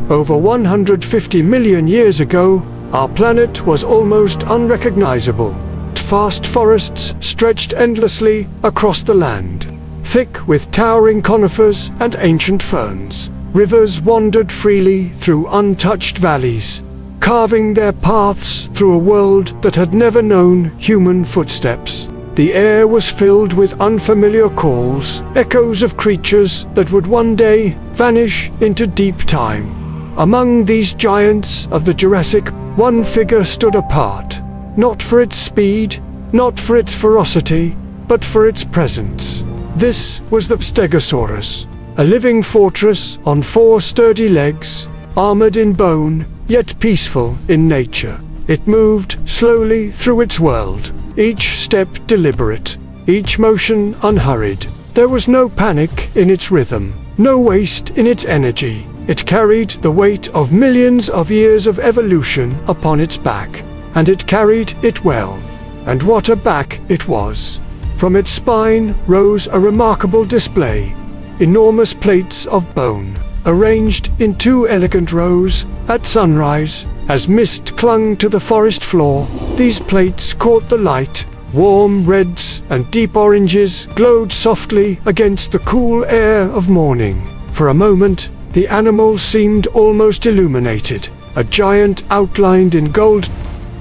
Over 150 million years ago, our planet was almost unrecognizable. Vast forests stretched endlessly across the land, thick with towering conifers and ancient ferns. Rivers wandered freely through untouched valleys, carving their paths through a world that had never known human footsteps. The air was filled with unfamiliar calls, echoes of creatures that would one day vanish into deep time. Among these giants of the Jurassic, one figure stood apart, not for its speed, not for its ferocity, but for its presence. This was the Stegosaurus, a living fortress on 4 sturdy legs, armored in bone, yet peaceful in nature. It moved slowly through its world, each step deliberate, each motion unhurried. There was no panic in its rhythm, no waste in its energy. It carried the weight of millions of years of evolution upon its back, and it carried it well. And what a back it was! From its spine rose a remarkable display, enormous plates of bone, arranged in 2 elegant rows. At sunrise, as mist clung to the forest floor, these plates caught the light. Warm reds and deep oranges glowed softly against the cool air of morning. For a moment, the animal seemed almost illuminated, a giant outlined in gold.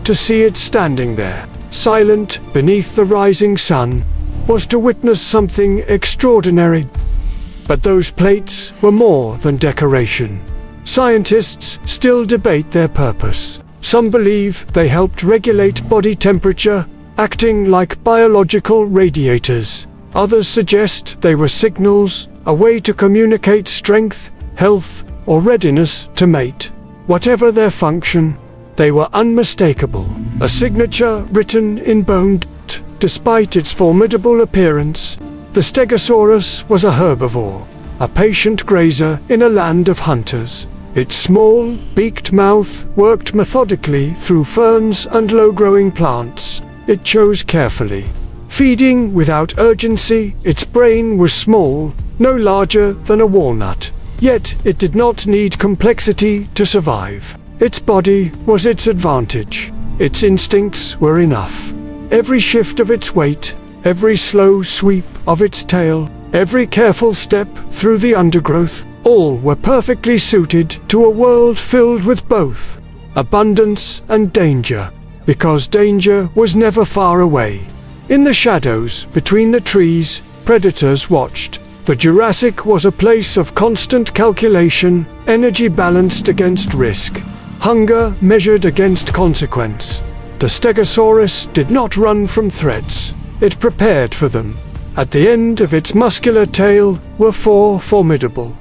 To see it standing there, silent beneath the rising sun, was to witness something extraordinary. But those plates were more than decoration. Scientists still debate their purpose. Some believe they helped regulate body temperature, acting like biological radiators. Others suggest they were signals, a way to communicate strength, health, or readiness to mate. Whatever their function, they were unmistakable, a signature written in bone. Despite its formidable appearance, the Stegosaurus was a herbivore, a patient grazer in a land of hunters. Its small, beaked mouth worked methodically through ferns and low-growing plants. It chose carefully, feeding without urgency. Its brain was small, no larger than a walnut. Yet it did not need complexity to survive. Its body was its advantage. Its instincts were enough. Every shift of its weight, every slow sweep of its tail, every careful step through the undergrowth, all were perfectly suited to a world filled with both abundance and danger, because danger was never far away. In the shadows between the trees, predators watched. The Jurassic was a place of constant calculation, energy balanced against risk, hunger measured against consequence. The Stegosaurus did not run from threats. It prepared for them. At the end of its muscular tail were 4 formidable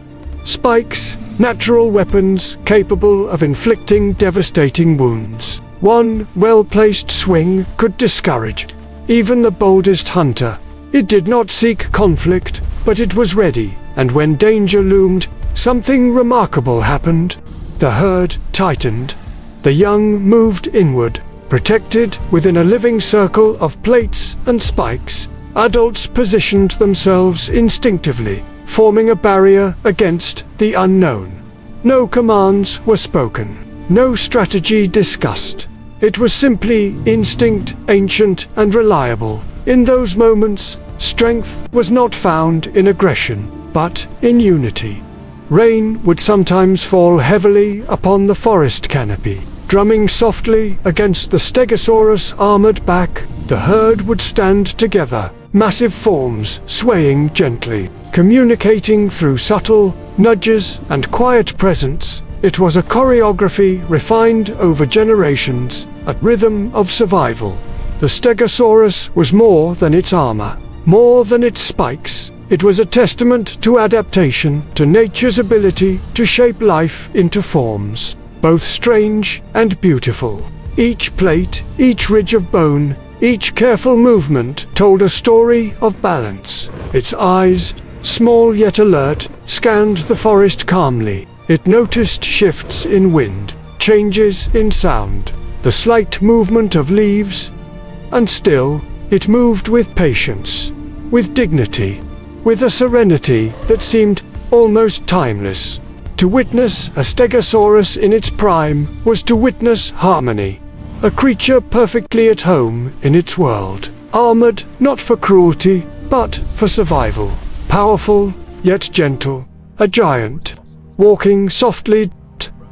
spikes, natural weapons capable of inflicting devastating wounds. One well-placed swing could discourage even the boldest hunter. It did not seek conflict, but it was ready, and when danger loomed, something remarkable happened. The herd tightened. The young moved inward, protected within a living circle of plates and spikes. Adults positioned themselves instinctively, forming a barrier against the unknown. No commands were spoken, no strategy discussed. It was simply instinct, ancient and reliable. In those moments, strength was not found in aggression, but in unity. Rain would sometimes fall heavily upon the forest canopy, drumming softly against the Stegosaurus' armored back. The herd would stand together, massive forms swaying gently, communicating through subtle nudges and quiet presence. It was a choreography refined over generations, a rhythm of survival. The Stegosaurus was more than its armor, more than its spikes. It was a testament to adaptation, to nature's ability to shape life into forms, both strange and beautiful. Each plate, each ridge of bone, each careful movement told a story of balance. Its eyes, small yet alert, scanned the forest calmly. It noticed shifts in wind, changes in sound, the slight movement of leaves, and still, it moved with patience, with dignity, with a serenity that seemed almost timeless. To witness a Stegosaurus in its prime was to witness harmony. A creature perfectly at home in its world. Armored not for cruelty, but for survival. Powerful, yet gentle. A giant. Walking softly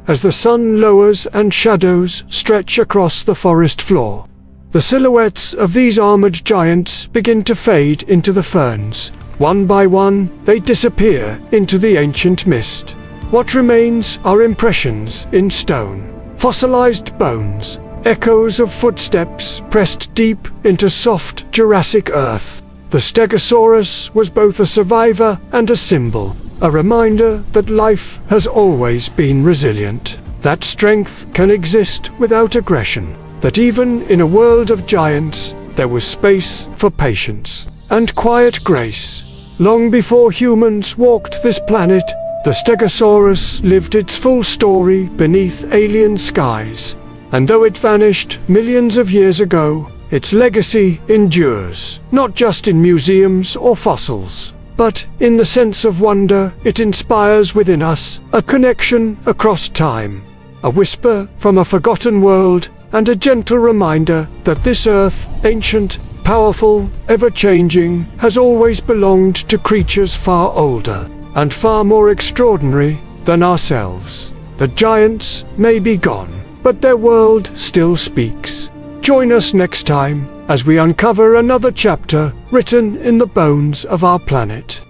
as the sun lowers and shadows stretch across the forest floor. The silhouettes of these armored giants begin to fade into the ferns. One by one, they disappear into the ancient mist. What remains are impressions in stone, fossilized bones, echoes of footsteps pressed deep into soft Jurassic earth. The Stegosaurus was both a survivor and a symbol, a reminder that life has always been resilient, that strength can exist without aggression, that even in a world of giants, there was space for patience and quiet grace. Long before humans walked this planet, the Stegosaurus lived its full story beneath alien skies. And though it vanished millions of years ago, its legacy endures, not just in museums or fossils, but in the sense of wonder it inspires within us, a connection across time, a whisper from a forgotten world, and a gentle reminder that this earth, ancient, powerful, ever-changing, has always belonged to creatures far older and far more extraordinary than ourselves. The giants may be gone, but their world still speaks. Join us next time as we uncover another chapter written in the bones of our planet.